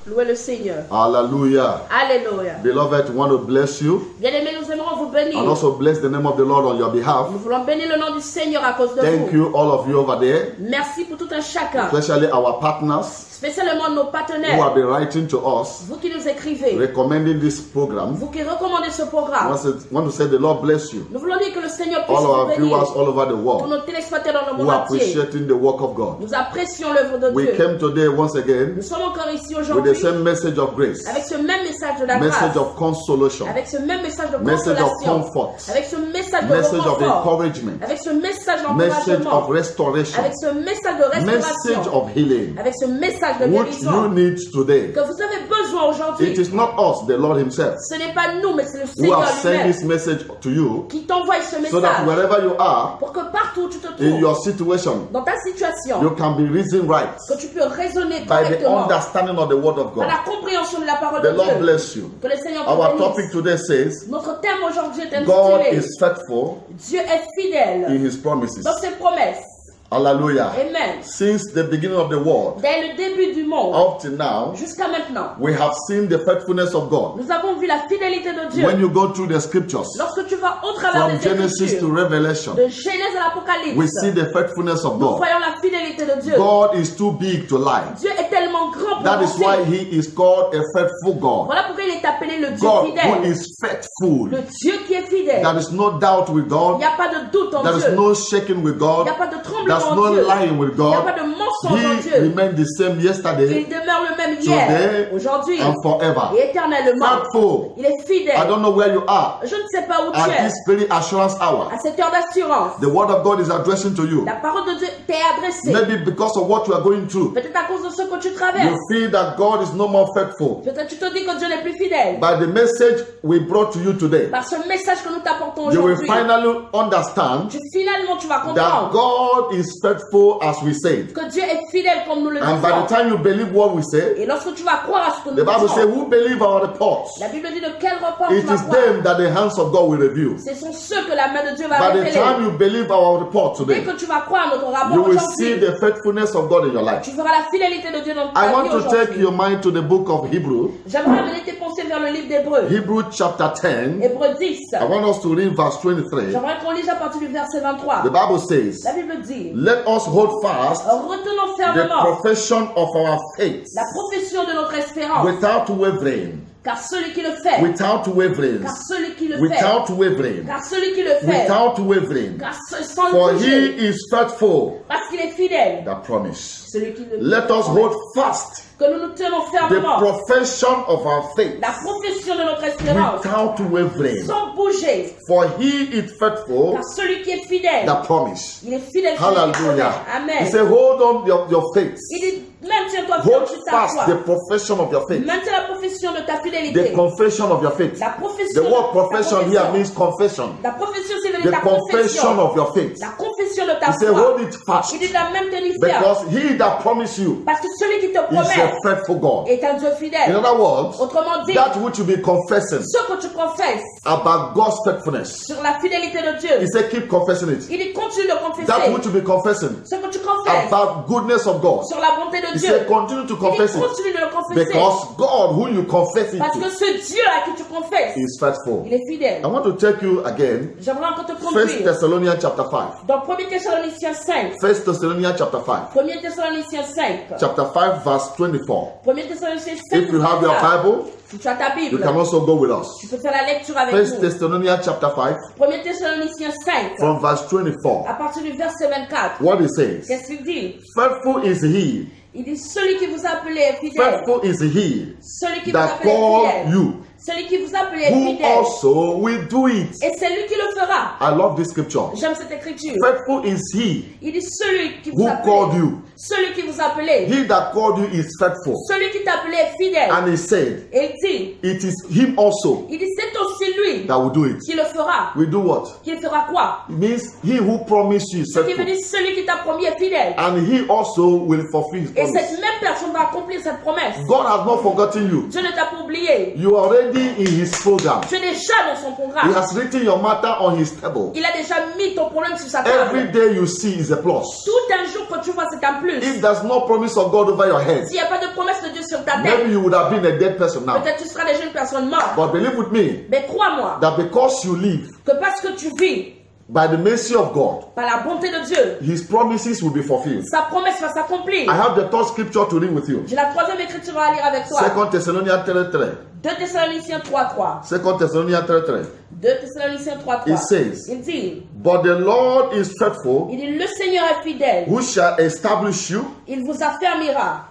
Louez le Seigneur. Hallelujah. Alléluia. Beloved, we want to bless you Bien-aimés, nous aimerons vous bénir. and also bless the name of the Lord on your behalf. Nous voulons bénir le nom du Seigneur à cause de Thank vous. you, all of you over there, Merci pour tout un chacun, especially our partners spécialement nos who partenaires, have been writing to us, vous qui nous écrivez, recommending this program. vous qui recommandez ce I programme. want to say the Lord bless you. Nous voulons dire que le Seigneur puisse All vous our bénir. viewers all over the Pour world nos téléspectateurs dans le who monde are entier, appreciating the work of God. nous apprécions l'œuvre de We Dieu. came today once again Nous sommes encore ici with the aujourd'hui same message of grace, avec ce même message de la message grâce, of consolation, avec ce même message de message of consolation, comfort, avec ce message de message of réconfort, encouragement, avec ce message message d'encouragement, of restoration, avec ce message de message restauration, of healing, avec ce message de which you guérison need today. que vous avez besoin aujourd'hui. It is not us, the Lord Himself, Ce n'est pas nous, mais c'est le who Seigneur have sent lui-même this message to you, qui t'envoie ce so that message wherever you are pour que partout où tu te in trouves, your situation, dans ta situation, you can be reasoned right que tu peux raisonner by the correctement understanding of the Word of par la God. compréhension de la parole The de Lord Dieu. bless you. Que le Seigneur te Our bénisse. topic today says, Notre thème aujourd'hui est God intitulé is faithful Dieu est fidèle in His promises. dans ses promesses. Hallelujah. Amen. Since the beginning of the world Dès le début du monde up to now, jusqu'à maintenant, we have seen the faithfulness of God. nous avons vu la fidélité de Dieu. When you go through the scriptures, Lorsque tu vas au travers from des Genesis to Écritures, Revelation, de Genèse à l'Apocalypse, we see the faithfulness of nous God. voyons la fidélité de Dieu. God is too big to lie. Dieu est tellement grand pour That is why mentir. He is called a faithful God. Voilà pourquoi il est appelé le Dieu God who fidèle. is faithful. Le Dieu qui est fidèle. There is no doubt with Il God. n'y a pas de doute en There Dieu. is no shaking with Il God. n'y a pas de There's tremblement no en Dieu. lying with Il n'y a pas God. de mensonge en He Dieu. remained the same yesterday Il demeure le même today, hier, aujourd'hui and forever. et éternellement. Faithful. Il est I fidèle. don't know where you are Je ne sais pas où tu at es. this very assurance hour. À cette heure d'assurance, The word of God is addressing to you. la parole de Dieu t'est adressée. Maybe because of what you are going through, Peut-être à cause de ce que tu you traverses. feel that God is no more faithful. Peut-être tu te dis que Dieu n'est plus fidèle. By the message we brought to you today, Par ce message que nous t'apportons you will aujourd'hui, finally understand finalement tu vas that comprendre God is faithful as we said. que Dieu est fidèle comme nous le And by the disons. time you believe what we say, Et lorsque tu vas croire à ce que the nous Bible says, disons, who believe our reports? la Bible dit de quel report It tu vas is croire. them that the hands of God will reveal. Ce sont ceux que la main de Dieu va By the révéler. time you believe our report Dès today, que tu vas croire à notre rapport you will see aujourd'hui, the faithfulness of God in your life. tu verras la fidélité de Dieu dans I ta want vie to take aujourd'hui. your mind to the book of Hebrew, J'aimerais amener tes pensées vers le livre d'Hébreux. Hebrew chapter 10. Hébreux 10. I want us to read verse 23. J'aimerais qu'on lise à partir du verset 23. The Bible says, La Bible dit, let us hold fast retenons the fermement profession of our faith la profession de notre espérance, without wavering, car celui qui le fait, without wavering, car celui qui le fait, without wavering, car celui qui le fait, without wavering, car sans for le he bouger, is faithful parce qu'il est fidèle, that promise. celui qui le Let us hold fast que nous nous tenons the fermement profession of our faith la profession de notre espérance, without wavering, sans bouger, for he is faithful car celui qui est fidèle, that promise. il est fidèle. Celui qui promet. Hallelujah. Amen. He said, hold on your faith. Il dit, maintiens-toi ferme Hold sur ta fast the foi. profession of your faith. Maintiens la profession de ta The fidélité. confession of your faith. La profession. The word ta profession here confession. means confession. La profession, c'est The ta confession confession. of your faith. La confession de ta He said, foi. hold it fast. Il dit la même tenue ferme. Because he that promised you Parce que celui qui te is promet a faithful God. est un Dieu In fidèle. other words, Autrement dit, that which you be confessing ce que tu confesses about God's faithfulness, sur la fidélité de he Dieu, said, keep confessing it. il dit continue de That confesser. which you be confessing Ce que tu confesses about goodness of God, sur la bonté de he Dieu, said, continue to il confess dit it. continue de le confesser. Because God, who you confess it Parce que to, ce Dieu à qui tu confesses, is faithful. il est fidèle. I want to take you again, J'aimerais encore te 1 conduire Thessalonians chapter 5. dans 1 Thessaloniciens 5. 1 Thessalonians chapter 5. 1 Thessaloniciens 5. Chapter 5 verse 24. 1 Thessaloniciens 5. If you have your Bible, si tu as ta you Bible, can also go with us. tu peux faire la lecture avec 1 nous. Thessalonians chapter 5 1 Thessaloniciens 5. from verse 24. À partir du verset 24. What it says, Qu'est-ce qu'il dit? faithful is he, Il dit celui qui vous appelle est fidèle. faithful is he Celui qui vous that appelle est called fidèle. you, Celui qui vous appelle est who fidèle. also will do it. Et c'est lui qui le fera. I love this scripture. J'aime cette écriture. Faithful is he Il dit celui qui vous who called appelle. you. Celui qui vous appelait. He that called you is faithful. Celui qui t'appelait est fidèle. And he said, Et il dit, it is him also c'est aussi lui that will do it. qui le fera. We do what? Qu'il fera quoi? It means he who promised you is Ce qui veut faithful. dire celui qui t'a promis est fidèle. And he also will fulfill his Et promise. cette même personne va accomplir cette promesse. God has not forgotten you. Dieu ne t'a pas oublié. You are already in his program. Tu es déjà dans son He programme. has written your matter on his table. Il a déjà mis ton problème sur sa Every table. day you see is a plus. Tout un jour que tu vois, c'est un plus. If there's no promise of God over your head, S'il n'y a pas de promesse de Dieu sur ta maybe tête, you would have been a dead person now. peut-être tu seras déjà une personne morte. But believe with me Mais crois-moi that because you live que parce que tu vis by the mercy of God, par la bonté de Dieu, his promises will be fulfilled. sa promesse va s'accomplir. I have the third scripture to read with you. J'ai la troisième écriture à lire avec toi. 2 Thessalonians 3:3. 2 Thessaloniciens 3.3. 2 Thessalonians 3:3. 2 Thessaloniciens 3.3. It says, Il dit, But the Lord is faithful, il dit, le Seigneur est fidèle. who shall establish you Il vous affermira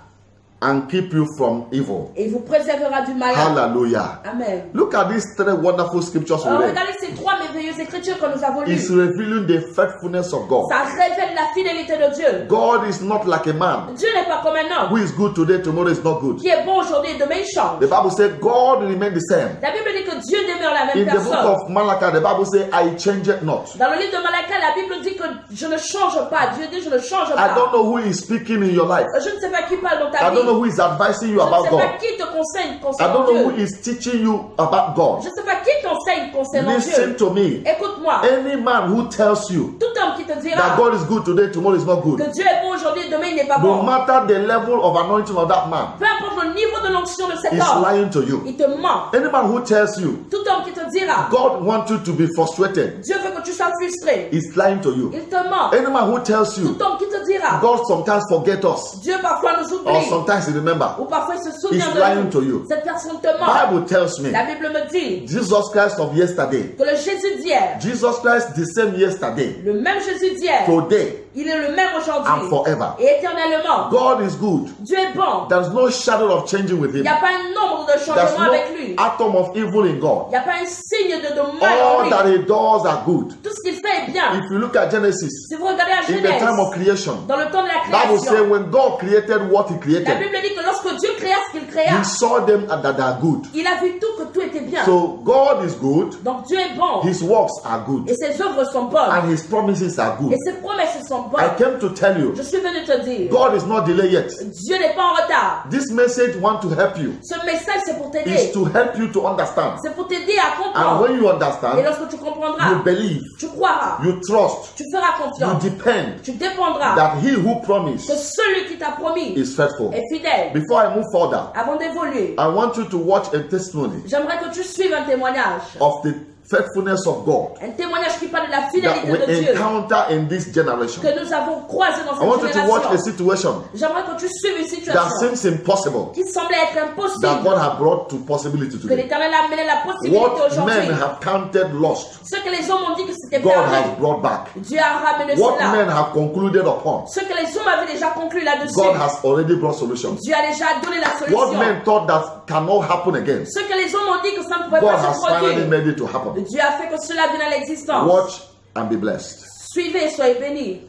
and keep you from evil. et il vous préservera du mal. Hallelujah. Amen. Look at these three wonderful scriptures we Alors read. regardez ces trois merveilleuses écritures que nous avons It's lues. revealing the faithfulness of God. Ça révèle la fidélité de Dieu. God is not like a man Dieu n'est pas comme un homme who is good today, tomorrow is not good. qui est bon aujourd'hui et demain il change. The Bible says God remains the same. La Bible dit que Dieu demeure la même In the book personne. of Malachi, the Bible says, I change it not. Dans le livre de Malachie, la Bible dit que je ne change pas. Dieu dit je ne change I don't pas. know who is speaking in your life. Je ne sais pas qui parle dans ta I vie. don't know who is advising you Je ne about sais pas God. qui te conseille I concernant don't know who Dieu. is teaching you about God. Je ne sais pas qui t'enseigne concernant Listen Dieu. to me. Écoute-moi. Any man who tells you Tout homme qui te that dira God is good today, tomorrow is not que good, Dieu est bon aujourd'hui et demain il n'est pas no bon. matter the level of anointing of that man, Peu importe le niveau de l'onction de cet is homme, lying to you. il te ment. Any man who tells you Tout homme qui te dira God wants you to be frustrated Dieu veut que tu sois frustré, is lying to you. il te ment. Any man who tells you Tout homme qui te dira God sometimes forget us Dieu parfois nous or oublie sometimes he remember ou parfois il se souvient is de lying to nous. you. Cette personne te ment. Bible tells me La Bible me dit Jesus Christ of yesterday, que le Jésus d'hier, Jesus Christ the same yesterday, le même Jésus d'hier, today il est le même and aujourd'hui forever. et éternellement. God is good. Dieu est bon. There's no shadow of changing with Il him. n'y a pas un nombre de There's changements no avec lui. atom of evil in Il God. n'y a pas un signe de mal en All lui. that he does are good. Tout ce qu'il fait est bien. If you look at Genesis, Si vous regardez la in the time of Genèse, creation, dans le temps de la Bible says création, when God created what he la created, Bible dit que lorsque Dieu créa ce qu'il créa, he saw them that they are good. il a vu tout que tout était bien. So God is good, Donc Dieu est bon his works are good, et ses œuvres sont bonnes and his promises are good. et ses promesses sont I bonnes. came to tell you, Je suis venu te dire, God is not delayed yet. Dieu n'est pas en retard. This message want to help you, Ce message c'est pour is t'aider. to help you to understand. C'est pour t'aider à And comprendre. when you Et understand, lorsque tu you comprendras, believe, tu croiras, you trust, tu feras you confiance, depend tu dépendras that he who que promised celui qui t'a promis is faithful. est fidèle. Before I move further, Avant d'évoluer, I want you to watch a testimony j'aimerais que tu suives un témoignage. of the faithfulness of God Un témoignage qui parle de la that fidélité we de Dieu encounter in this generation. que nous avons croisé dans I want you cette to watch a génération. situation J'aimerais que tu suives une that situation seems impossible qui semblait être that impossible, God has brought to possibility que today. l'Éternel a amené la possibilité What aujourd'hui. men have counted lost, Ce que les hommes ont dit que c'était God perdu, has brought back. Dieu a ramené What men cela. have concluded upon, Ce que les hommes avaient déjà conclu là-dessus, God has already brought solutions. Dieu a déjà donné la What solution. men thought that cannot happen again, Ce que les hommes ont dit que ça ne pouvait God pas has se finally produire, made it to happen. Dieu a fait que cela vienne à l'existence. Watch and be blessed. Suivez et soyez bénis.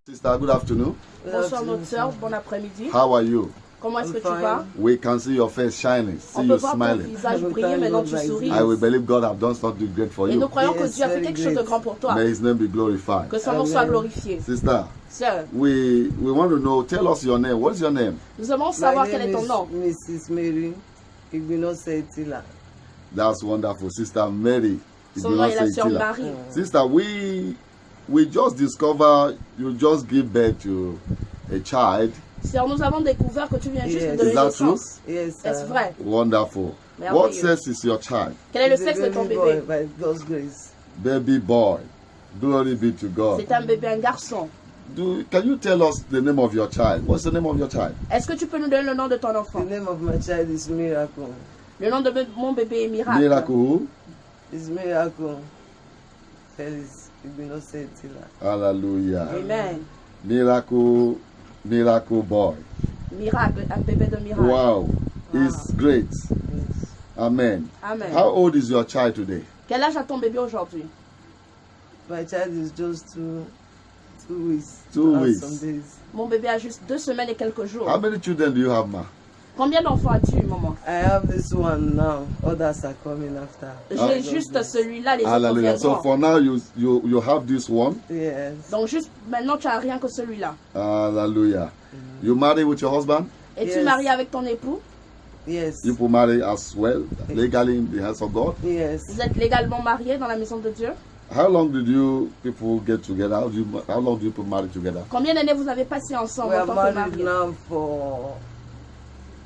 Sister, good afternoon. Bonsoir notre soeur, bon après-midi. How are you? Comment est-ce que tu fine. vas? We can see your face shining, see On peut you voir ton smiling. visage briller, maintenant tu souris. I will believe God have done something great for Et nous you. croyons que Yes, Dieu a fait very quelque chose de great. grand pour toi. May his name be glorified. Que son nom soit glorifié. Sister, Sœur, we want to know, tell us your name. What's your name? nous aimons My savoir quel name est ton is nom. Mrs. Mary Igbinositila. That's wonderful. Sister Mary. Son nom est la sœur Igbinositila. Marie. Sister, we just discover you just give birth to a child. Sœur, nous avons découvert que tu viens juste Yes. de donner Is that naissance. Yes, Est-ce vrai? Wonderful. Merveilleux. What sex is your child? Quel est le He's a sexe de ton baby boy bébé? by God's grace. Baby boy. Glory be to God. C'est un bébé, un garçon. Can you tell us the name of your child? What's the name of your child? Est-ce que tu peux nous donner le nom de ton The enfant? name of my child is Miracle. Le nom de mon bébé est Miracle. Miracle who? It's Miracle Felix Igbinositila. Hallelujah. Amen. Miracle boy. Miracle, un bébé de miracle. Wow. It's great. Yes. Amen. Amen. How old is your child today? Quel âge a ton bébé aujourd'hui? My child is just two weeks. 2 and weeks. Some days. Mon bébé a juste 2 semaines et quelques jours. How many children do you have, ma? Combien d'enfants as-tu, maman? I have this one now. Others are coming after. J'ai juste celui-là, les autres Hallelujah. So viendront. for now, you have this one. Yes. Donc juste maintenant, tu n'as rien que celui-là. Hallelujah. You marry with your husband? Es-tu Yes. marié avec ton époux? Yes. You will marry as well, legally in the house of God. Yes. Vous êtes légalement mariés dans la maison de Dieu? How long did you people get together? How long do you people marry together? Combien d'années vous avez passé ensemble We en are tant que married mariés? now for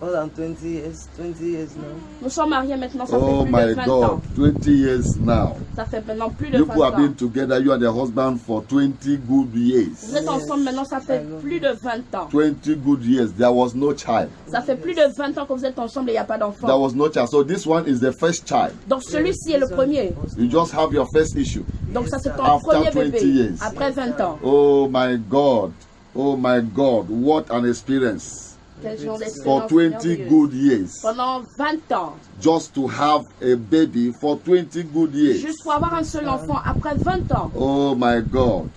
more than 20 years. 20 years now. Nous sommes mariés maintenant, ça Oh fait plus my de 20 ans. God, 20 years now. Ça fait maintenant plus de You 20 people have been ans. together, you and your husband, for 20 good Vous years. êtes ensemble maintenant, ça fait plus de 20 ans. 20 good years. There was no child. Ça fait plus de 20 ans que vous êtes ensemble et il n'y a pas There d'enfant. was no child. So this one is the first child. Donc celui-ci est le premier. You just have your first issue. Donc ça c'est ton After premier 20 bébé. years. Après 20 ans. Oh my God. Oh my God. What an experience. Quel genre For d'expérience 20 merveilleuse. good years. Pendant 20 ans. Just to have a baby for 20 good years. Juste pour avoir un seul enfant après 20 ans. Oh my God.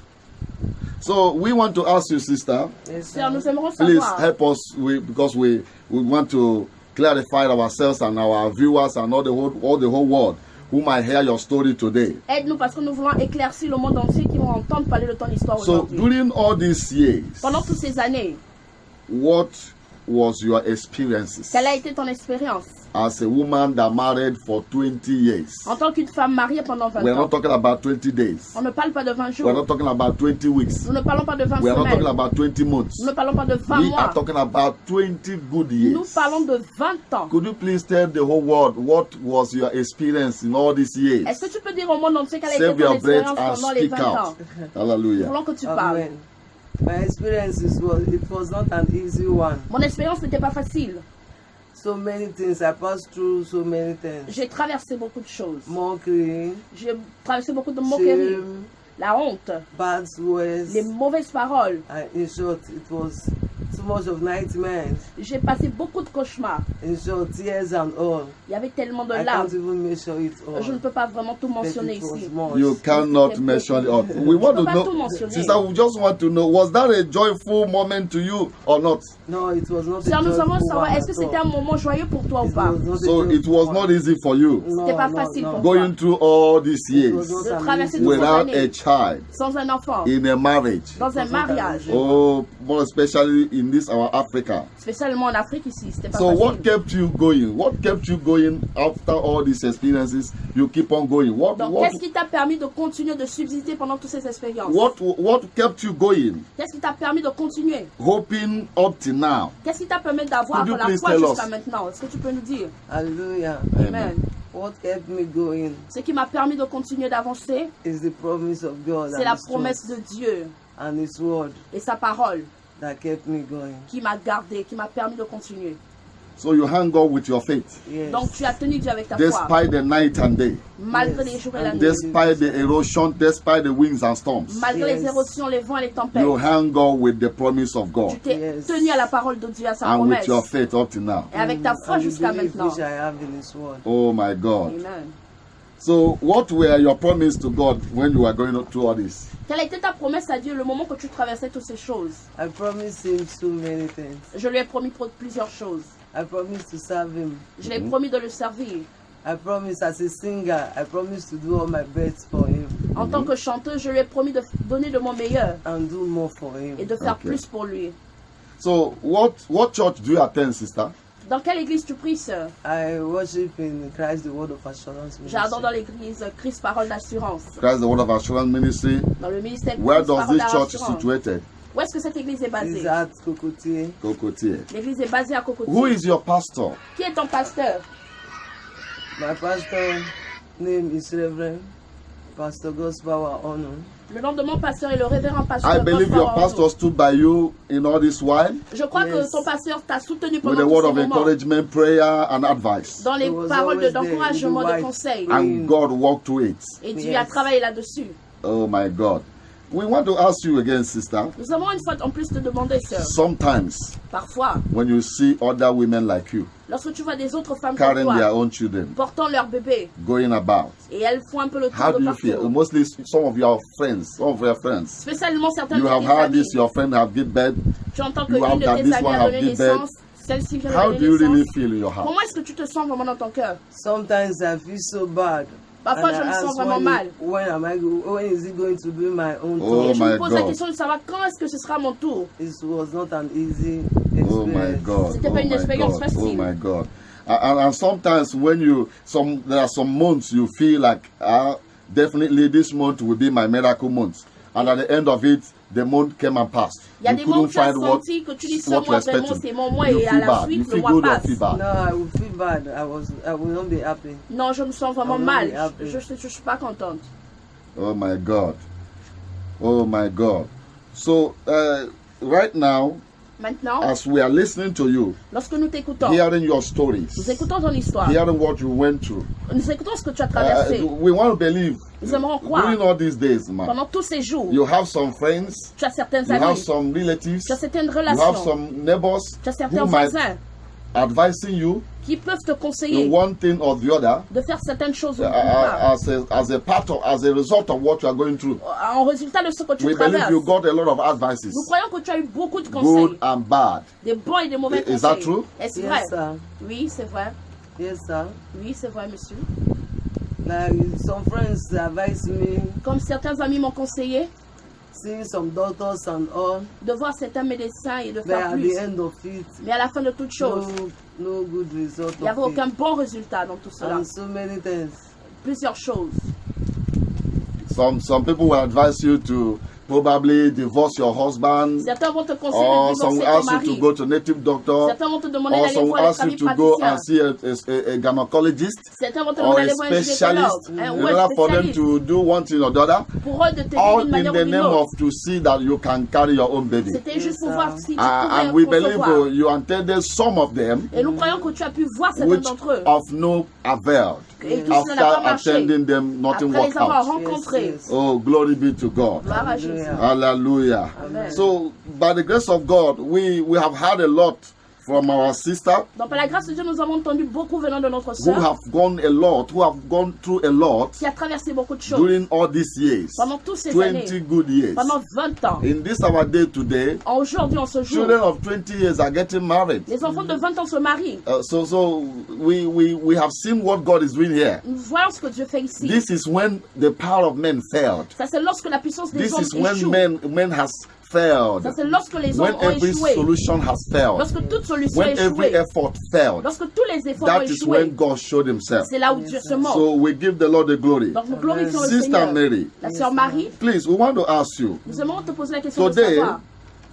So we want to ask you, sister, Yes. Sœur, nous aimerons please savoir. help us because we want to clarify ourselves and our viewers and all the whole world who might hear your story today. Aide-nous parce que nous voulons éclaircir le monde entier qui vont entendre parler de ton histoire So aujourd'hui. during all these years, Pendant toutes ces années, what was your experiences quelle a été ton expérience as a woman that married for 20 years? en tant qu'une femme mariée pendant 20 We're ans? not talking about 20 days. On ne parle pas de 20 We're not jours. talking about 20 weeks. Nous ne parlons pas de 20 We're not talking semaines. about 20 months. Nous ne parlons pas de 20 We are mois. talking about 20 good Nous years. parlons de 20 ans. Could you please tell the whole world what was your experience in all these years? Est-ce que tu peux dire au monde entier quelle a été Save ton your breath expérience and pendant les speak 20 ans? out. Nous Hallelujah. voulons que tu parles. Amen. My experiences was not an easy one. Mon expérience n'était pas facile. So many things I passed through. So many things. J'ai traversé beaucoup de choses. Mockery, J'ai traversé beaucoup de moqueries, shame, la honte, bad words. les mauvaises paroles. In short, it was too much of nightmares. J'ai passé beaucoup de cauchemars. In short, tears and all. Il y avait tellement de I larmes. can't even measure it all. Je ne peux pas vraiment tout But mentionner it was ici. much. You cannot mention it all. We want to peux pas tout know, mentionner. sister, we just want to know, was that a joyful moment to you or not? No, it was not. Sœur, nous joyful avons savoir, one est-ce que at c'était all. un moment joyeux pour toi ou It pas? was not a So it joyful was one. not easy for you No, C'était pas no, facile no. pour going through all these It was years not De an traverser easy toutes one. ces without a années child sans un enfant, in a marriage. dans un mariage, Oh, more especially in this our Africa. spécialement en Afrique ici, c'était pas So what facile. kept you going? What kept you going after all these experiences? You keep on going. Donc, qu'est-ce qui t'a permis de continuer de subsister pendant toutes ces expériences? What kept you going? Qu'est-ce qui t'a permis de continuer? Hoping up to now. Qu'est-ce qui t'a permis d'avoir Could you de la please foi tell jusqu'à us? maintenant? Est-ce que tu peux nous dire? Hallelujah. Amen. What kept me going Ce qui m'a permis de continuer d'avancer, is the promise of God c'est la and His promesse truth de Dieu and His word et sa parole that kept me going. qui m'a gardé, qui m'a permis de continuer. So you hang on with your faith, Yes. Donc, tu as tenu Dieu avec ta foi, despite the night and day, malgré Yes. les jours et la And nuit, despite the erosion, despite the winds and storms. malgré les Yes. érosions, les vents et les tempêtes. You hang on with the promise of Tu God t'es Yes. tenu à la parole de Dieu, à sa and with promesse, your faith up to now. et avec ta foi And the jusqu'à belief maintenant. which I have in His word. Oh my God. Amen. So what were your promise to God when you were going through all this? Quelle a été ta promesse à Dieu le moment que tu traversais toutes ces choses? I promised Him so many things. Je lui ai promis plusieurs choses. I promised to serve Him. Je lui ai promis de le servir. I promised as a singer, I promised to do all my best for Him En tant que chanteuse, je lui ai promis de donner de mon meilleur and do more for Him. et de faire Okay. plus pour lui. So what church do you attend, sister? Dans quelle église tu pries, sœur? I worship in Christ, the Word of Assurance J'adore dans Ministry. l'église Christ Parole d'Assurance. Christ the Word of Assurance Ministry. Dans le ministère Where Christ does Parole this church d'Assurance. situated? Où est-ce que cette église est It's basée? at Kokotie. Cocotier. L'église est basée à Who Cocotier. is your pastor? Qui est ton pasteur? My pastor name is Reverend Pastor Gospower Ono. Le nom de mon pasteur est le révérend pasteur. I believe your Gaspard pastor Orno. stood by you in all this while Je crois que Yes. ton pasteur t'a soutenu with pendant the tous word ces of moments. encouragement, prayer, and advice. Dans les He was paroles always there, d'encouragement, with de the conseils. wife. And God walked through it. Et tu Yes. as travaillé là-dessus. Oh my God. We want to ask you again, sister. Nous avons une fois en plus te demander, sœur. Sometimes Parfois, when you see other women like you lorsque tu vois des autres femmes comme carrying their toi, own children portant leur bébé, going about, et elles font un peu le how tour do de you feel? partout. Mostly some of your friends, Spécialement certaines you de have tes heard amies. this, your friend have given birth, Tu entends que you have l'une de that tes this amies one a have donné given birth, naissance, celle-ci vient de How donner do you really naissance, feel in your heart? comment est-ce que tu te sens vraiment dans ton cœur? Sometimes I feel so bad. Parfois, And je I me sens ask vraiment mal. when is it going to be my own Oh Et turn? je my me pose la God. question de savoir quand est-ce que ce sera mon tour. It was not an easy Oh my experience. God. C'était Oh pas une my expérience God. facile. Oh my God. And sometimes when there are some months you feel like definitely this month will be my miracle month. And at the end of it, the month came and passed. Il y a You des mois où couldn't tu as find what senti que tu dis ce you're mois vraiment expecting. c'est mon mois You et à feel la bad. You suite le feel mois good or passe. feel bad. No, I will feel bad. I will not be happy. Non, je me sens vraiment I'm mal. really happy. Je suis pas contente. Oh my God. Oh my God. So right now, Maintenant, as we are listening to you, lorsque nous t'écoutons, hearing your nous stories, écoutons ton histoire, hearing what you went through, nous écoutons ce que tu as traversé. we want to believe Nous aimerons croire during all these days, man. pendant tous ces jours, You have some friends, tu as certains you have amis, some relatives, tu as certaines you have relations, some neighbors tu as certains who might voisins advising you qui peuvent te in conseiller one thing or the other de faire certaines choses ou pas. as a result of what you are going through. En résultat de ce que tu We believe traverses. you got a lot of advices, Nous croyons que tu as eu beaucoup de good conseils, and bad. des bons et des mauvais Is that conseils. true? Est-ce vrai? Yes, sir. Oui, c'est vrai. Yes, sir. Oui, c'est vrai, monsieur. Like some friends advise me, Comme certains amis m'ont conseillé seeing some doctors and all, de voir certains médecins et de but faire at plus. the end of it, Mais à la fin de toute chose, no good result il n'y avait of aucun it. bon résultat dans tout cela. And so many things. Plusieurs choses. Some people will advise you to probably divorce your husband, Certains vont te conseiller or de some will divorcer ton ask you to mari. go to native doctor, Certains vont te demander or d'aller some will voir les ask you familles to go praticiens. and see a gynecologist Certains vont te or demander a d'aller voir un specialist gynécologue, in ou un order for them spécialiste, to do one thing or the other, pour eux de t'aider all d'une in manière the ou d'une name autre. of to see that you can carry your own baby. C'était juste pour Yes, voir si tu And we pouvais believe concevoir. you attended some of them, Et nous croyons que tu as pu voir certains which d'entre eux. of no avail. Et tout cela n'a pas After marché. attending them, nothing Après worked les avoir out. rencontrés. Yes, yes. Oh, glory be to God. Gloire à Jésus. Hallelujah. Amen. So, by the grace of God, we have had a lot from our sister Donc par la grâce de Dieu, nous avons entendu beaucoup venant de notre who sœur have gone through a lot qui a traversé beaucoup de choses during all these years. pendant tous ces 20 années, good years. pendant 20 ans. In this our day today, Aujourd'hui, en ce jour, children of 20 years are getting married. les enfants de 20 ans se marient. So we have seen what God is doing here. Nous voyons ce que Dieu fait ici. This is when the power of men failed. Ça, c'est lorsque la puissance des This hommes is when échoue. men has failed. Ça, c'est lorsque les hommes When ont every échoué. solution has failed. Lorsque toute solution a When every échoué. effort failed. Lorsque tous les efforts ont That is when échoué. God showed himself. C'est là où Dieu se montre. So we give the Lord the glory. Donc nous glorifions le Sister Seigneur. Mary, La sœur Marie, please, we want to ask you, nous aimons te poser la question de today, savoir.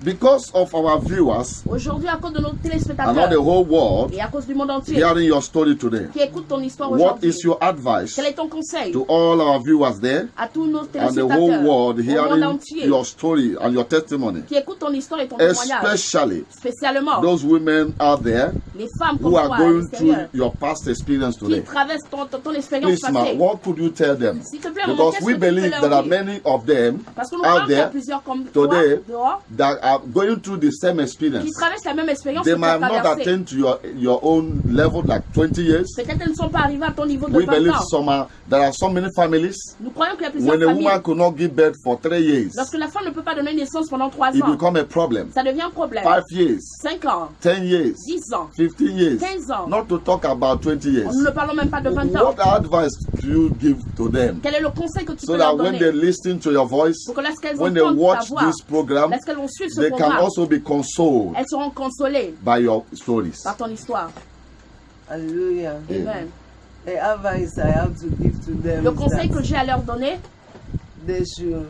because of our viewers Aujourd'hui, à cause de nos and all the téléspectateurs whole world et à cause du monde entier hearing your story today, qui écoutent ton histoire what aujourd'hui, is your advice quel est ton conseil to all our viewers there à tous nos and the whole téléspectateurs world au monde hearing entier your story and your testimony? qui écoutent ton histoire et ton témoignage, Especially spécialement those women out there les femmes comme who are toi à going through l'extérieur your past experience qui today. traversent ton expérience Please, ma, passée. what could you tell them? S'il te plaît, maman, Because qu'est-ce we que tu peux believe leur there are dire? many of them Parce que nous croyons out qu'il y a there plusieurs comme toi today dehors that are going through the same qui experience. traversent la même expérience They que tu as might not traversée. attain to your own level like 20 years. Peut-être elles ne sont pas arrivées à ton niveau de We 20 believe ans. there are so many families Nous croyons qu'il y a plusieurs when a familles. woman could not give birth for 3 years, Lorsque la femme ne peut pas donner naissance pendant 3 it ans, become a problem. ça devient un problème. 5 years, 5 ans, 10 years, 10 ans, 15 years, 15 ans. not to talk about 20 years. Nous ne parlons même pas de 20 ans. What advice do you give to them Quel est le conseil que tu so peux that leur when they donner listen to your voice, pour que lorsqu'elles when they entendent ta watch voix, this program, lorsqu'elles vont suivre ce they can programme, also be consoled elles seront consolées by your stories? par ton histoire. Hallelujah. Amen. The advice I have to give to them Le is conseil que that j'ai à leur donner, they should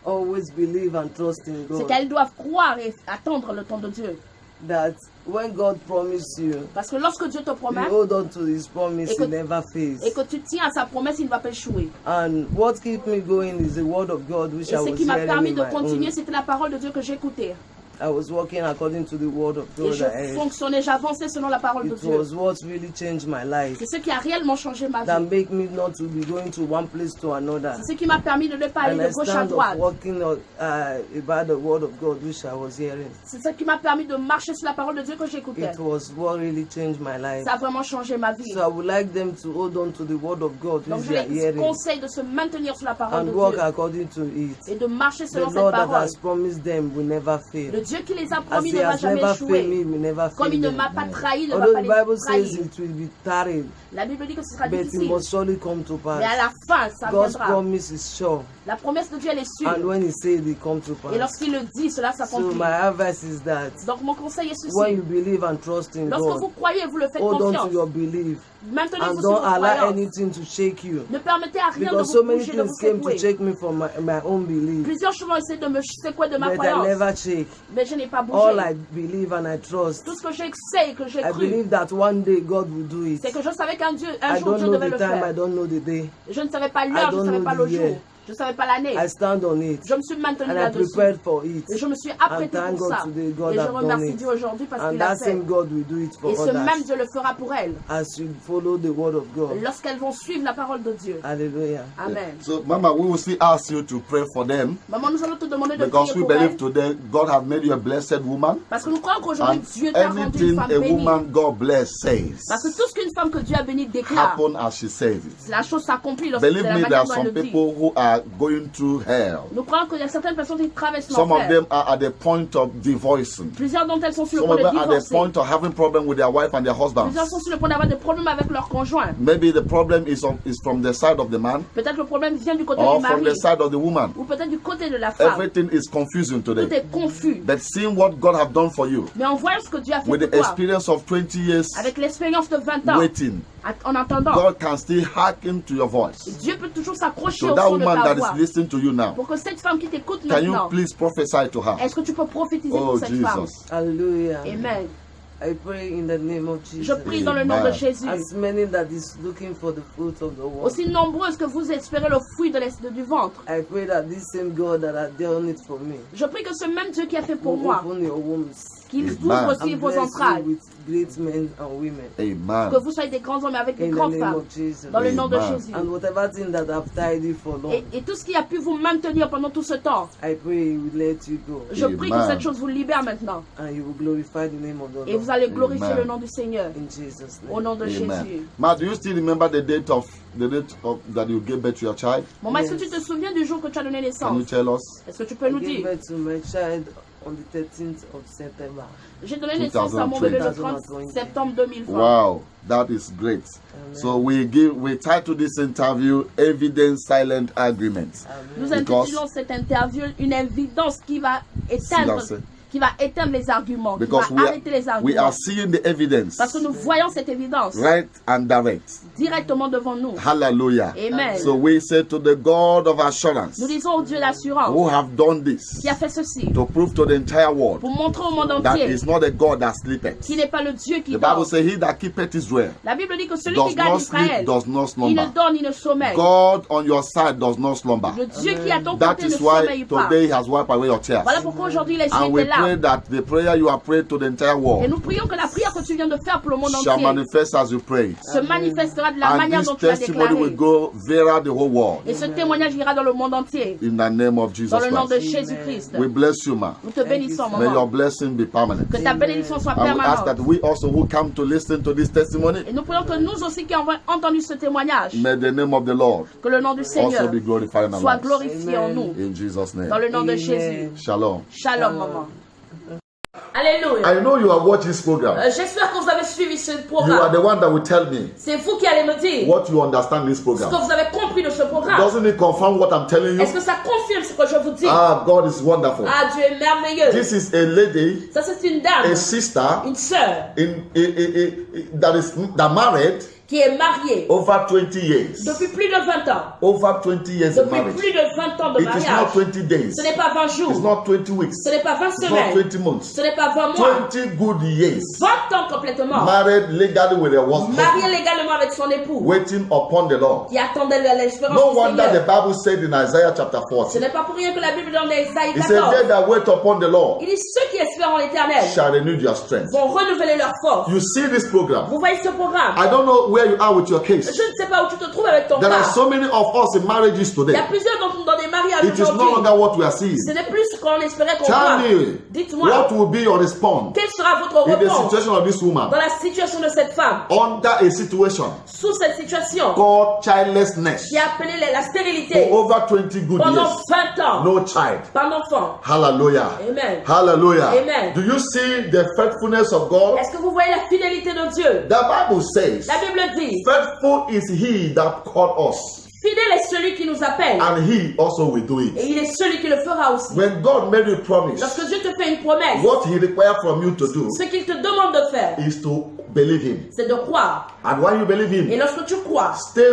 always believe and trust in c'est God. qu'elles doivent croire et attendre le temps de Dieu. That when God promised you, Parce que lorsque Dieu te you promet hold on to His promise, Et que- He never fails. et que tu tiens à sa promesse, il ne va pas échouer. And what keep me going is the word of God, which Et I ce was qui m'a hearing permis in de my continuer, own. c'était la parole de Dieu que j'écoutais. I was walking according to the word of Et God. je fonctionnais, j'avançais selon la parole de It Dieu. was what really changed my life. C'est ce qui a réellement changé ma That vie. make me not to be going to one place to another. C'est ce qui m'a permis de ne pas aller And de I gauche à stand up droite. walking about the word of God, which I was hearing. C'est ce qui m'a permis de marcher sur la parole de Dieu que j'écoutais. It was what really changed my life. Ça a vraiment changé ma vie. So I would like them to hold on to the word of God, Donc which je they are les hearing, conseille de se maintenir sur la parole de and walk Dieu according to it. et de marcher The selon cette Lord that parole. has promised them will never fail. Le Dieu qui les a As promis he ne va has jamais never failed me, échouer. will never Comme fail il ne them. m'a pas trahi, il ne va Although pas the les Bible says trahir. it will be tarried, La Bible dit que ce sera but it difficile. must surely come to Mais à pass. la fin, ça God's viendra. promise is sure, La promesse de Dieu, elle est and sûre. when he said it come to Et pass. lorsqu'il le dit, cela So s'accomplit. my advice is that Donc mon conseil est when ceci. you believe and trust in Lorsque vous God, croyez, vous le faites hold on to confiance. your belief Maintenez-vous and sur don't vos allow croyances. anything to shake you. Ne permettez à rien de Because vous so many bouger, de vous things came to secouer. shake me from my own belief, Plusieurs choses ont essayé de me secouer de ma but I croyance. never shake. Mais je n'ai pas All bougé. I believe and I trust, Tout ce que je sais et que j'ai I cru, believe that one day God will do it. c'est que je savais qu'un I jour don't Dieu know devait the le time, I faire. don't know the day. Je ne savais pas l'heure, je ne don't savais know pas the le year. jour. Je ne savais pas l'année. I stand on it Je me suis maintenue and I là-dessus. prepared for it. Et je me suis And apprêtée thank pour God ça. today God Et je have done remercie it. Dieu aujourd'hui parce And qu'il a that fait. same God will do it for Et ce même others Dieu le fera pour elles. as you follow the word of God. Lorsqu'elles vont suivre la parole de Dieu. Hallelujah. Amen. So, Mama, we will still ask you to pray for them Maman, nous allons te demander de because prier we pour believe elles. today God has made you a blessed woman. Parce que nous croyons qu'aujourd'hui, And Dieu t'a rendu une anything femme a bénie. woman God bless says Parce que tout ce qu'une femme que Dieu a bénie déclare, happen as she says it. la chose s'accomplit lorsque Believe c'est la me, there manière are dont elle some le dit. people who are going through hell. Nous croyons qu'il y a certaines personnes qui traversent Some of l'enfer. them are at the point of divorcing. Plusieurs d'entre elles sont sur le Some point of de them are at the divorcer. point of having problem with their wife and their husbands. Plusieurs sont sur le point d'avoir des problèmes avec leur conjoint. Maybe the problem is from the side of the man Peut-être le problème vient du côté or du from mari. the side of the woman. Ou peut-être du côté de la femme. Everything is confusing Tout today. est confus. But seeing what God have done for you Mais en voyant ce que Dieu a fait with pour the toi, experience of 20 years avec l'expérience de 20 ans, waiting, en attendant, God can still hearken to your voice. Dieu peut toujours s'accrocher So au that son de woman ta that voix. is listening to you now, Pour que cette femme qui t'écoute can you maintenant, please prophesy to her? est-ce que tu peux prophétiser Oh pour cette femme? Jesus. Hallelujah. Amen. I pray in the name of Je Jesus. prie dans le nom de Amen. Jésus. As many that is looking for the fruit of the womb, Aussi nombreuses que vous espérez le fruit du ventre. I pray that this same God that has done it for me Je prie que ce même Dieu qui a fait pour will moi, open your wombs qu'il Amen. ouvre aussi and vos bless entrailles. you with great men and women. Amen. Que vous soyez des grands hommes avec des In the grandes name femmes. of Jesus. Dans le nom de Amen. Jésus. And whatever thing that have tied you for long, Et tout ce qui a pu vous maintenir pendant tout ce temps, I pray He will let you go je prie que Amen. cette chose vous libère maintenant. and you will glorify the name of the Et vous Lord. allez glorifier Amen. le nom du Seigneur. In Jesus' Au name. nom de Jésus. Amen. Ma, do you still remember the date of that you gave birth to your child? Maman, est-ce que tu te souviens du jour que tu as donné Can you naissance? tell us? Est-ce que tu peux I nous gave dire? birth to my child on the 13th of September. J'ai donné naissance à mon bébé le 30 septembre 2020. Wow, that is great. Amen. So we title this interview Evidence Silent Agreement. Nous Because- intitulons cette interview une évidence qui va Silence. éteindre les arguments, qui Because va arrêter les we arguments. are seeing the evidence Parce que nous voyons cette évidence right and direct. directement devant nous. Hallelujah. Amen. So we say to the God of assurance Nous disons au Dieu l'assurance who have done this qui a fait ceci to prove to the entire world pour montrer au monde that entier is not a God that sleepeth. qu'il n'est pas le Dieu qui The Bible dort. says, He that keepeth Israel La Bible dit que celui does qui garde not sleep, Israël, does not il ne slumber. dort ni ne sommeille. God on your side does not slumber. Le Dieu qui est à ton That côté ne is why sommeille pas. today He has wiped away your tears. Voilà pourquoi aujourd'hui il a And essuyé we tes pray larmes. that the prayer you have prayed to the entire Et world nous prions que la prière que tu viens de faire pour le monde shall entier manifest as you pray. se manifestera de la And manière this dont tu l'as testimony will déclaré. go viral the whole world. Et ce témoignage ira dans le monde entier. In the name of Jesus Dans le nom de Christ. Jésus-Christ. We bless you, ma. Nous te bénissons, May your maman. blessing be permanent. Que ta bénédiction soit And we ask that permanente. we also who come to listen to this testimony, Et nous prions que nous aussi qui avons entendu ce témoignage, may the name of the Lord que le nom du also Seigneur be glorified in our soit lives. glorifié en nous. In Jesus' name. Dans le nom de Amen. Jésus. Shalom. Shalom, maman. Alléluia. I know you have watched this program. J'espère que vous avez suivi ce You are programme. the one that will tell me C'est vous qui allez me dire what you understand this ce program. que vous avez compris de ce programme. Doesn't it confirm what I'm telling Est-ce you? que ça confirme ce que je vous dis? Ah, God is wonderful. Ah, Dieu est merveilleux. This is a lady, Ça, c'est une dame, a sister, une sœur that married qui est mariée over 20 years. depuis plus de 20 ans. Over 20 years of Depuis marriage. plus de 20 ans de It is not mariage. 20 days. Ce n'est pas 20 It's jours. not 20 weeks. Ce n'est pas 20 It's not semaines. 20 months. Ce n'est pas 20 mois. 20 good years. 20 ans complètement. Married legally with a husband, Mariée légalement avec son époux. waiting upon the Lord. Qui attendait l'espérance No du wonder the Seigneur. Bible said in Isaiah chapter Ce 40, n'est pas pour rien que la Bible dans Isaïe it said, 14. they that wait upon the Lord Il dit ceux qui espèrent en l'éternel shall renew their strength. vont renouveler leur force. You see this program. Vous voyez ce programme? I don't know where you are with your case. Je ne sais pas où tu te trouves avec ton There are cas. so many of us in marriages Il y a today. plusieurs dans des mariages mariage It is no aujourd'hui, longer what we are seeing. ce n'est plus ce qu'on espérait qu'on Tell voit. me, Dites-moi, what will be your response quelle sera votre in the réponse situation of this woman dans la situation de cette femme, under a situation sous cette situation called childlessness qui est appelée la stérilité for over 20 good pendant years? 20 ans, No child. pas d'enfant. Hallelujah. Amen. Hallelujah. Amen. Do you see the faithfulness of God? Est-ce que vous voyez la fidélité de Dieu? The Bible says, La Bible dit, faithful is he that called us, fidèle est celui qui nous appelle and he also will do et it. il est celui qui le fera aussi. When God made you a promise, Lorsque Dieu te fait une promesse, what he requires from you to do ce qu'il te demande de faire, is to believe him. c'est de croire. And when you believe Et him, lorsque tu crois, stay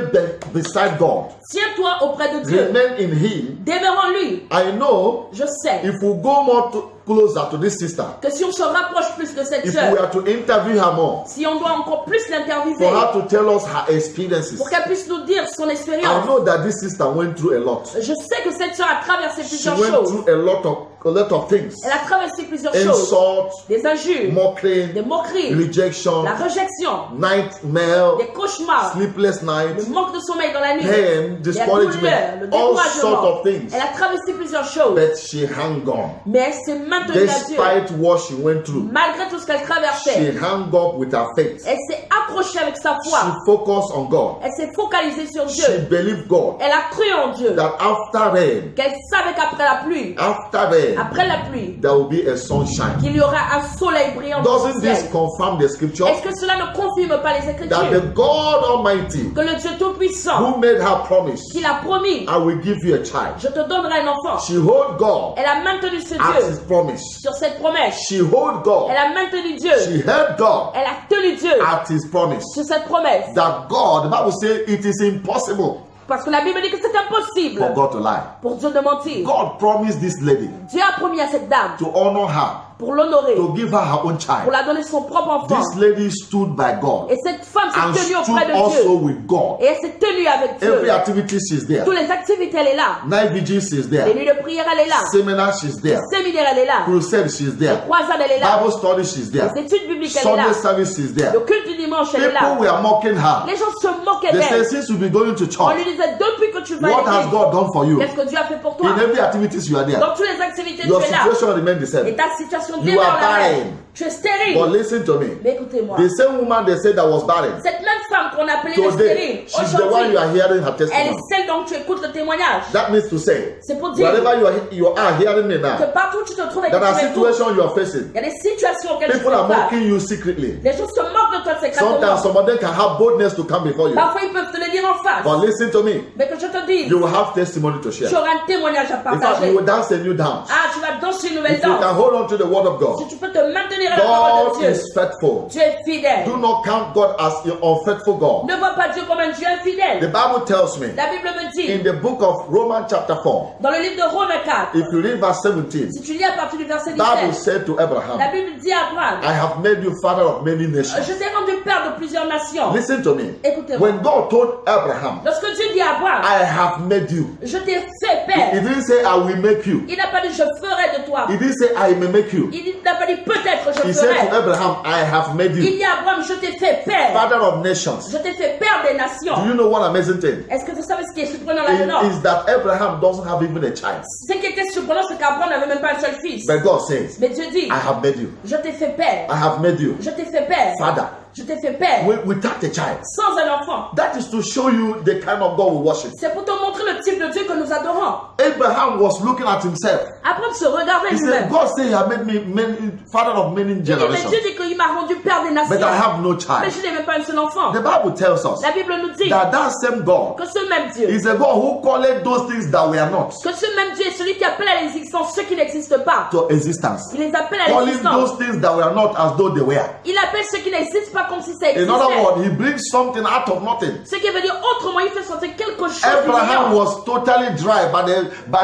beside God. tiens-toi auprès de Dieu. Remain in him. Demeure en lui. I know Je sais if we go more closer to this sister, que si on se rapproche plus de cette if sœur, we are to interview her more, si on doit encore plus l'interviewer, for her to tell us her experiences, pour qu'elle puisse nous dire son I expérience. know that this sister went through a lot. Je sais que cette sœur a traversé She plusieurs went choses. through a lot of things. Elle a traversé plusieurs choses. Insult, Des injures, mocking, des moqueries, rejection, la réjection, nightmare, des cauchemars, sleepless le nights, manque de sommeil dans la nuit, pain, la douleur, discouragement, le all sorts découragement. of things. Elle a traversé plusieurs choses, But she hung on. mais elle s'est maintenue à Dieu. Despite what she went through, Malgré tout ce qu'elle she traversait, hung up with her faith. elle s'est accrochée avec sa She foi. focused on God. Elle s'est focalisée sur She Dieu. believed God Elle a cru en Dieu. that after rain, Qu'elle savait qu'après la pluie, after la pluie, there will be a sunshine. qu'il y aura un soleil brillant dans le Doesn't this ciel. confirm the scripture Est-ce que cela ne confirme pas les that Écritures? the God Almighty Que le Dieu Tout-Puissant, who made her promise, qu'il a promis, I will give you a child. je te donnerai un enfant. She hold God Elle a maintenu ce at Dieu his promise. sur cette promesse. She hold God. Elle a maintenu Dieu. She held God Elle a tenu Dieu at his promise. sur cette promesse. That God, the Bible says it is impossible Parce que la Bible dit que c'est impossible for God to lie. pour Dieu de mentir. God promised this lady Dieu a promis à cette dame to honor her, pour l'honorer, to give her her own pour child. la donner son propre enfant. This lady stood by God Et cette femme and s'est tenue stood auprès de also Dieu. with God. Et elle s'est tenue avec Dieu. Every activity she's there. Toutes les activités, elle est là. Night vigil she's Les there. nuits de prière, elle est là. Seminar she's there. Séminaire, elle est là. Crusade she's Les there. croisades, elle est là. Bible study she's there. Les études bibliques, elle est Sunday là. service she's there. Le culte du dimanche, elle est People là. were mocking her. Les gens se moquaient They said, d'elle. since you've been going to On lui church, disait, depuis que tu vas à what has l'église, God done for you? qu'est-ce que Dieu a fait pour toi? In every activities you are there. Dans toutes les activités, tu Your es là. situation remains the Et same. ta situation You demeure are la même. barren. Tu es But stérile. listen to me. Mais écoutez-moi. The same woman they said that was barren. Cette même femme qu'on appelait les Today, stériles, she's the one you aujourd'hui, are hearing her elle est testimony. celle dont tu écoutes le témoignage. That means to say, C'est pour dire wherever you are hearing me que now, partout où tu te trouves et que there are tu m'écoutes, situations you are facing. il y a des situations auxquelles tu People are fais face. mocking you secretly. Les gens se moquent de toi Sometimes secrètement. some of them can have boldness to come before you. Parfois, ils peuvent te le dire en face. But listen to me. Mais que je te dise, You will have testimony to tu share. auras un témoignage à In fact, partager. you will dance a new dance. Ah, tu vas danser une nouvelle If you can danse. hold on to the word of Si God, tu peux te maintenir à la parole de God Dieu, is faithful. Dieu est fidèle. Do not count God as an unfaithful God. Ne vois pas Dieu comme un Dieu The infidèle. Bible tells me La Bible me dit, in the book of Romans chapter 4, dans le livre de Romains 4, if you read verse 17, si tu lis à partir du verset Bible 17, said to la Abraham, Bible dit à Abraham, I have made you father of many nations. je t'ai rendu père de plusieurs nations. Listen to me. Écoutez-moi. When God told Abraham, Lorsque Dieu dit à Abraham, I have made you, je t'ai fait he père, didn't say I will make you. il n'a pas dit je ferai de toi. He didn't say I may make you. Il n'a pas dit peut-être je He said to ferai. Abraham, I have made Il you dit à Abraham, je t'ai fait père. father of nations. Je t'ai fait père des Do nations. you know what amazing thing? Est-ce que vous savez ce qui est surprenant là-dedans? Is that Abraham doesn't have even a child. Ce qui était surprenant, c'est qu'Abraham n'avait même pas un seul fils. But God says, Mais Dieu dit, I have made you. je t'ai fait père. I have made you Je t'ai fait père. father Je t'ai fait père. without a child. Sans un enfant. That is to show you the kind of God we worship. C'est pour te montrer le type de Dieu que nous adorons. Abraham was looking at himself. Abraham se regardait He said, lui-même. God said he had made me father of many Il dit, mais generations. Dieu dit qu'il m'a rendu père des nations. But I have no Mais child. je n'ai même pas un seul enfant. The Bible tells us La Bible nous dit that that same God que ce même Dieu, is a God who called those things that were not que ce même Dieu est celui qui appelle à l'existence ceux qui n'existent pas. to existence. Il les appelle à Calling l'existence. those things that were not as though they were. Il appelle ceux qui n'existent pas comme si ça In other existait. words, he brings something out of nothing. Ce qui veut dire autrement, il fait sortir quelque chose du Abraham néant. was totally dry by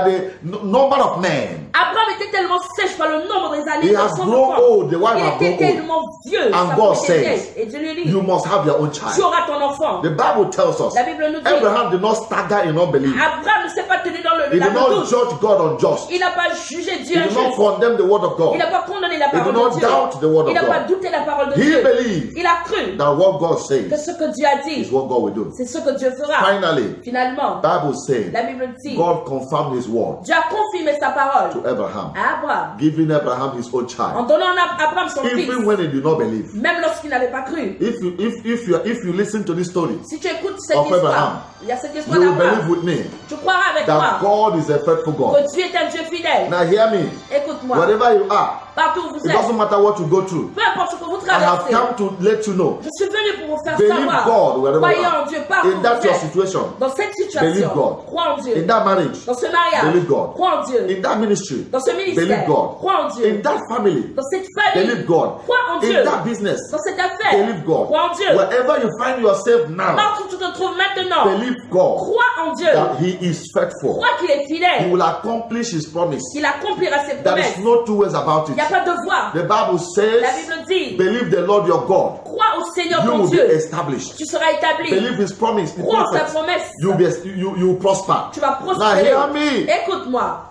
the number of men. Abraham était tellement sèche par le nombre des années He de has son grown enfant. old. The wife Il has était grown old. tellement vieux. And sa God femme était vieille. says, Et Dieu lui dit, you must have your own tu child. auras ton enfant. The Bible tells us La Bible nous dit, Abraham did not stagger in unbelief. Abraham ne s'est pas tenu dans He la did not doute. judge God unjust. Il n'a pas jugé He Dieu did not injuste. condemn the word of Il God. n'a pas condamné la He did parole not de Dieu. doubt the word Il n'a of pas God. douté la parole de He Dieu. believed Il a cru that what God que says ce que Dieu a is dit, what God will do. c'est ce que Dieu fera. Finally, Finalement, Bible says la Bible dit, God confirmed his word Dieu a confirmé sa parole to Abraham, à Abraham, giving Abraham his own en child, donnant à Abraham son fils, even when he did not believe. même lorsqu'il n'avait pas cru. If you listen to this story, Si tu écoutes cette Of histoire, Abraham, il y a cette histoire you will believe d'Abraham, with me tu croiras avec that moi God is a faithful God. que Dieu est un Dieu fidèle. Now hear me. Écoute-moi, Wherever you are, partout où vous it êtes, doesn't matter what you go through. peu importe ce que vous I have traversez, come to let you know. je suis venu pour vous faire Believe savoir. God wherever Croyez you are. en Dieu partout In où that vous your êtes. situation, Dans cette Believe situation, God. crois en Dieu. in that marriage, Dans ce mariage, Believe God. crois en Dieu. in that ministry, Dans ce believe ministère, God. crois en Dieu. In that family, Dans cette famille, believe God. crois en Dieu. In that business, Dans cette affaire, believe God. crois en Dieu. Wherever you find yourself now, Partout où tu te trouves maintenant, believe God crois en Dieu. that He is faithful. Crois qu'il est He fidèle, will accomplish His promise. qu'il accomplira ses There is promesses. no two ways about Il it. n'y a pas de voix. The Bible La says, Bible dit, believe the Lord your God. crois au Seigneur You ton will be Dieu. established. Tu seras établi. Believe His promise. His Crois en sa prophets. promesse. You will prosper. Tu vas Now prospérer. hear me. Écoute-moi,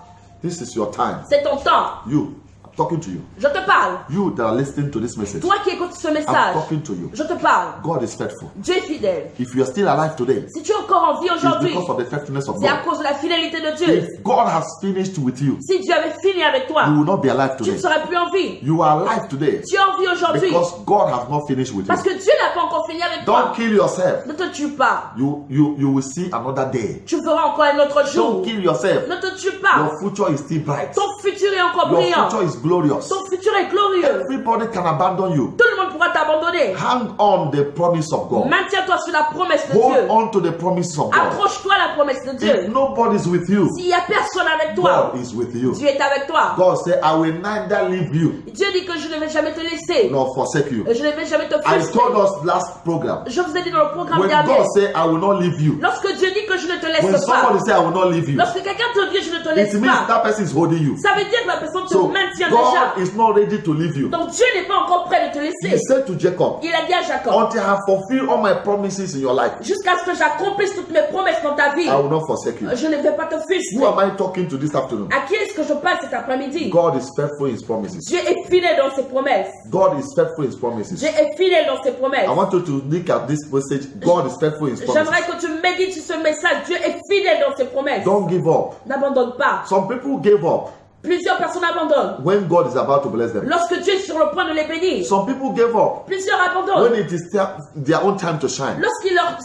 This is your time. c'est ton temps. You, I'm talking to you. Je te parle. You that are listening to this message, Toi qui écoutes ce I'm message, talking to you. je te parle. God is faithful. Dieu est fidèle. If you are still alive today, Si tu es encore en vie it's aujourd'hui, because of the faithfulness of c'est à God. cause de la fidélité de Dieu. If God has finished with you, Si Dieu avait fini avec toi, you will not be alive tu ne today. serais plus en vie. You are alive today Tu es en vie aujourd'hui because God has not finished with parce you. que Dieu n'a pas encore fini avec Don't toi. kill yourself. Ne te tue pas. You will see another day. Tu verras encore un autre jour. Don't kill yourself. Ne te tue pas. Your future is still bright. Ton futur est encore Your brillant. future is glorious. Ton futur est glorieux. Everybody can abandon you. Tout le monde pourra t'abandonner. Hang on the promise of God. Maintiens-toi sur la promesse de Hold Dieu. on to the promises of God. Accroche-toi à la promesse de If Dieu. nobody is with you, S'il n'y a personne avec toi, God is with you. Dieu est avec toi. God said, I will neither leave you Dieu dit que je ne vais jamais te laisser. nor forsake you. Je ne vais jamais te I frustrer. told us last program, Je vous ai dit dans le programme when dernier. God said, I will not leave you, Lorsque Dieu dit que je ne te when laisse pas, somebody said, I will not leave you, lorsque quelqu'un te dit je ne te it laisse means pas, that person is holding you. ça veut dire que la personne te So maintient déjà. God is not ready to leave you. Donc Dieu n'est pas encore prêt de te He laisser. said to Jacob, Il a dit à Jacob, until I have fulfilled all my promises in your life, jusqu'à ce que j'accomplisse toutes mes promesses dans ta vie, I will not forsake you. je ne vais pas te Who frustrer. am I talking to this afternoon? À qui est-ce que je parle cet après-midi? God is faithful in His promises. Dieu est fidèle dans ses promesses. God is faithful in His promises. Dieu est fidèle dans ses promesses. I want you to look at this message. God is faithful in His promises. J'aimerais que tu médites sur ce message. Dieu est fidèle dans ses promesses. Don't give up. N'abandonne pas. Some people gave up Plusieurs personnes abandonnent when God is about to bless them. lorsque Dieu est sur le point de les bénir. Some people gave up Plusieurs when abandonnent it is their own time to shine.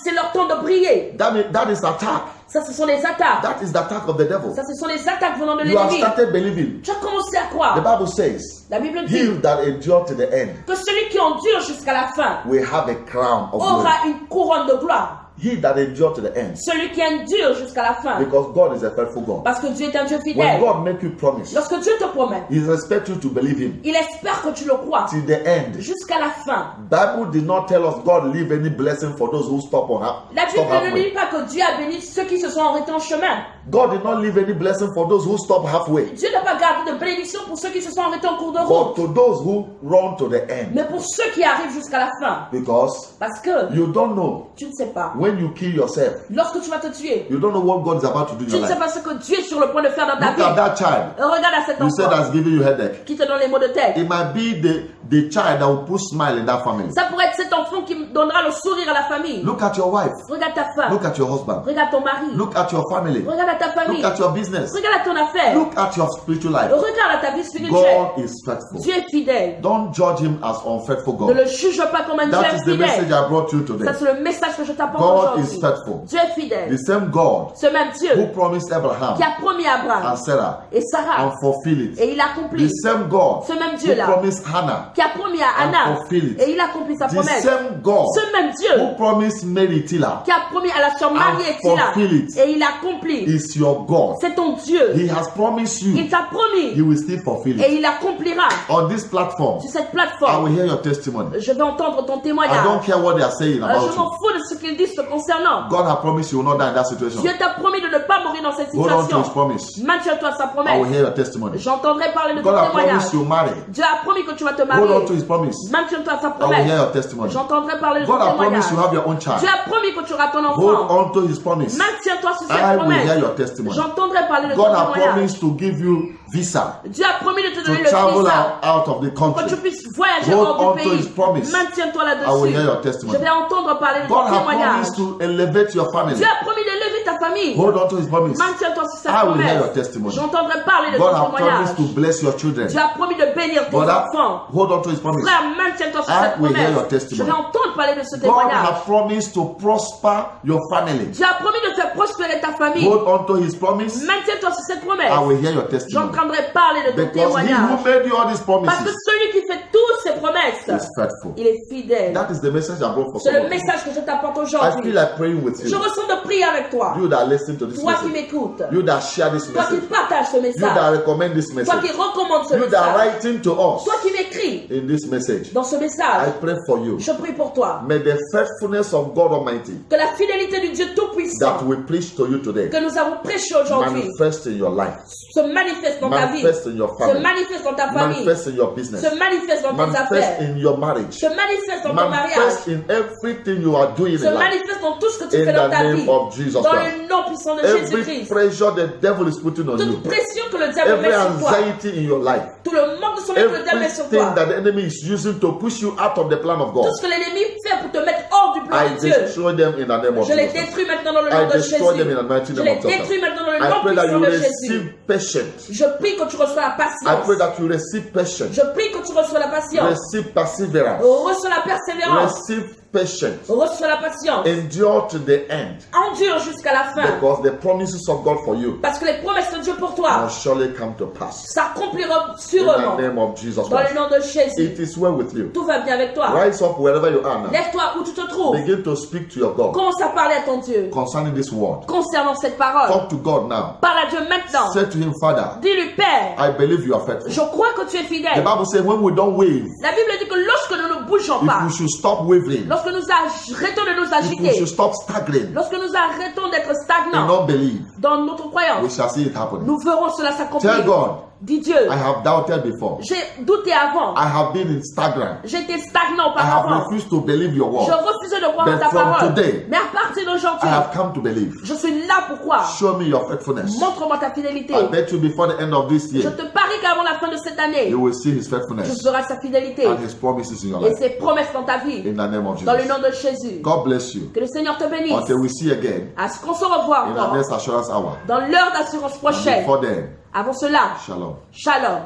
c'est leur temps de briller. That is attack. Ça, ce sont les attaques. That is the attack of the devil. Ça, ce sont les attaques venant de You have l'ennemi. started believing. Tu as commencé à The croire. Bible says, La Bible he dit that endure to the end que celui qui endure jusqu'à la fin will have a crown of glory. aura une couronne de gloire. He that endure to the end. Celui qui endure jusqu'à la fin. Because God is a faithful God. Parce que Dieu est un Dieu When fidèle. God make you promise, Lorsque Dieu te promet, He expects you to believe Him il espère que tu le crois till the end. jusqu'à la fin. Bible did not tell us God leave any blessing for those who stop La stop Bible ne halfway. dit pas que Dieu a béni ceux qui se sont arrêtés en chemin. God did not leave any blessing for those who stop halfway. Dieu n'a pas gardé de bénédiction pour ceux qui se sont arrêtés en cours de But route. to those who run to the end. Mais pour ceux qui arrivent jusqu'à la fin. Because Parce que you don't know tu ne sais pas. when you kill yourself, Lorsque tu vas te tuer, you don't know what God is about to do in tu your ne sais life. pas ce que Dieu est sur le point de faire dans ta Look at vie. that child. Regarde à cet You said enfant that's giving you headache. qui te donne les mots de tête. It might be the child that will put smile in that family. Ça pourrait être cet enfant qui donnera le sourire à la famille. Look at your wife. Regarde ta femme. Look at your husband. Regarde ton mari. Look at your family. Regarde à ta famille. Look at your business. Regarde à ton affaire. Look at your spiritual life. Regarde à ta vie spirituelle. God is faithful. Dieu est fidèle. Don't judge Him as unfaithful Ne God. le juge pas comme un Dieu That is the message infidèle. I brought you today. Ça, c'est le message que je t'apporte God aujourd'hui. is faithful. Dieu est fidèle. The same God Ce même who Dieu promised Abraham qui a promis à Abraham and Sarah et Sarah and fulfill it. et il The accomplit. same God Ce même who Dieu-là promised Hannah qui a promis à and Anna fulfill it. et il accomplit sa The promesse. same same God Ce même Dieu who promised Mary Tila qui a promis à la sœur Marie et Tila, fulfill it et il accomplit. is your God. C'est ton Dieu. He has promised you. Il t'a promis He will still fulfill et it. il accomplira. On this platform, Sur cette I plateforme, will hear your testimony. je vais entendre ton I témoignage. don't care what they are saying Je about m'en you. fous de ce qu'ils disent te concernant. God has promised you will not die in that situation. Dieu t'a promis de ne pas mourir dans cette Hold on to situation. his promise. Maintiens-toi à sa I will promesse. hear your testimony. J'entendrai parler de God ton has témoignage. promised you marry. Dieu a promis que tu vas te Hold on to marier. his promise. Maintiens-toi à sa I will promesse. hear your testimony. J'entendrai parler de ton God has témoignage. promised you have your own child. Dieu a promis que tu auras ton Hold enfant. on to his promise. Maintiens-toi sur I cette will hear promesse. your testimony. J'entendrai parler de ton God has témoignage. promised to give you visa Dieu a promis de te donner to le travel visa out of the pour que tu country. puisses voyager Hold hors on du to his pays. promise. Maintiens-toi I will là-dessus. hear your testimony. Je vais entendre parler de ton God has témoignage. promised to elevate your family. Dieu a promis d'élever ta famille. Hold on to his promise. Maintiens-toi sur cette I will hear your promesse. testimony. J'entendrai parler de God ton has témoignage. promised to bless your children. Dieu a promis de bénir tes Brother, enfants. hold on to his promise. Frère, maintiens-toi sur I cette will hear your promesse. testimony. Je vais entendre parler de ce God témoignage. has promised to prosper your family. Dieu a promis de faire prospérer ta famille. Hold on to his promise. Maintiens-toi sur cette promesse. I will hear your testimony. J'entendrai parler de ton Because he who témoignage. made you all these Parce que promises celui qui fait toutes ces promesses, is faithful. il est fidèle. That is the message I brought for C'est le someone. message que je t'apporte I aujourd'hui. feel like praying with Je you. ressens de prier avec toi. You that listen to this Toi qui message. m'écoutes. You that share this Toi qui message. partages ce You message. that recommend this Toi message. qui recommande ce You that message. writing to us Toi qui m'écris in this message. dans ce I message. pray for you. Je prie pour toi. May the faithfulness of God Almighty Que la fidélité du Dieu Tout-Puissant that we preach to you today que nous avons prêché aujourd'hui manifest in your life, se manifeste dans ta vie. manifest in your Se family, manifeste dans ta famille. manifest in your business, Se manifeste dans tes manifest affaires. in your marriage, Se manifeste dans ton mariage. manifest in everything you are doing Se in life. manifeste dans tout ce que tu In fais dans the ta name vie. of Jesus Dans Christ. le nom puissant de Every Jésus-Christ. pressure the devil is putting on you, Toute pression que le diable every met sur toi. anxiety in your life, Tout le manque de sommeil que le diable met sur everything toi. that the enemy is using to push you out of the plan of God, Tout ce que l'ennemi fait pour te mettre hors du plan I de Dieu. destroy them in the name of Je les Jesus Christ. détruis maintenant dans le I nom de destroy them in Jésus. the mighty Je name les of Jesus détruis Christ. maintenant dans le I nom pray that puissant you de Jésus. receive patience. Je prie que tu reçois la I pray patience. that you receive patience. Je prie que tu reçois la patience. Receive perseverance. Reçois la persévérance. Receive patience. Reçois la patience. Endure to the end. Endure jusqu'à la fin. Because the promises of God for you Parce que les promesses de Dieu pour toi will surely come to pass. s'accompliront In sûrement. the name of Jesus Dans le Christ. nom de Jésus. It is well with you. Tout va bien avec toi. Rise up wherever you are now. Lève-toi où tu te trouves. Begin to speak to your God Commence à parler à ton Dieu concerning this word. concernant cette parole. Talk to God now. Parle à Dieu maintenant. Say to him, Father, Dis-lui, Père, I believe you are faithful. je crois que tu es The fidèle. Bible says when we don't wave, La Bible dit que lorsque nous ne bougeons if pas, we should stop wavering, lorsque nous arrêtons de nous if we agiter, should stop staggering lorsque nous arrêtons d'être and stagnants not believe, dans notre we croyance, shall see it happening. nous verrons cela Tell s'accomplir. God, Dis Dieu, I have doubted before. j'ai douté avant, I have been in stagnant. j'étais stagnant I have auparavant, refused to believe your je word. refusais de croire en But ta from parole. today, Mais à partir I d'aujourd'hui, have come to believe. je suis là pour croire. Show me your faithfulness. Montre-moi ta fidélité. I bet you before the end of this Je year, te parie qu'avant la fin de cette année, you will see his tu faithfulness verras sa fidélité and his promises in your et life. ses promesses dans ta vie. In the name of Dans le Jesus. nom de Jésus. God bless you. Que le Seigneur te bénisse. Until we see again À ce qu'on se revoit in the encore next assurance hour. dans l'heure d'assurance And prochaine. before then, Avant cela, shalom. shalom.